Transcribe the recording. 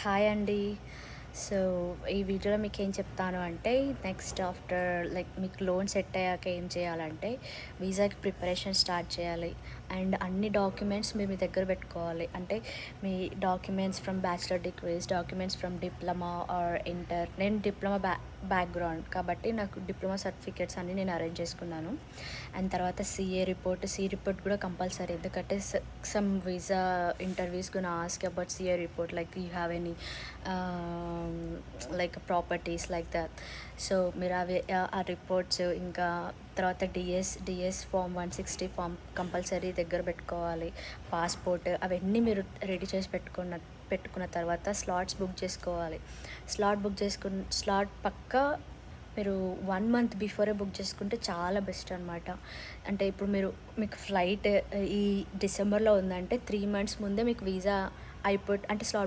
Hi అండి. So, ఈ వీడియోలో మీకేం చెప్తాను అంటే, నెక్స్ట్ ఆఫ్టర్ మీకు లోన్ సెట్ అయ్యాక ఏం చేయాలంటే, వీసాకి ప్రిపరేషన్ స్టార్ట్ చేయాలి. అండ్ అన్ని డాక్యుమెంట్స్ మీరు మీ దగ్గర పెట్టుకోవాలి. అంటే, మీ documents from bachelor degrees, documents from diploma or inter. నేను డిప్లొమా బ్యాక్‌గ్రౌండ్ కాబట్టి, నాకు డిప్లొమా సర్టిఫికేట్స్ అన్నీ నేను అరేంజ్ చేసుకున్నాను. అండ్ తర్వాత సి రిపోర్ట్ కూడా కంపల్సరీ. ఎందుకంటే, some visa interviews gonna ask about CA report like you have any like properties like that. So మీరు అవి ఆ రిపోర్ట్స్, ఇంకా తర్వాత డిఎస్ ఫామ్ 160 ఫామ్ కంపల్సరీ దగ్గర పెట్టుకోవాలి. పాస్పోర్ట్ అవన్నీ మీరు రెడీ చేసి పెట్టుకున్న తర్వాత స్లాట్స్ బుక్ చేసుకోవాలి. స్లాట్ పక్కా మీరు 1 మంత్ బిఫోరే బుక్ చేసుకుంటే చాలా బెస్ట్ అనమాట. అంటే ఇప్పుడు మీకు ఫ్లైట్ ఈ డిసెంబర్లో ఉందంటే 3 మంత్స్ ముందే మీకు వీసా అంటే స్లాట్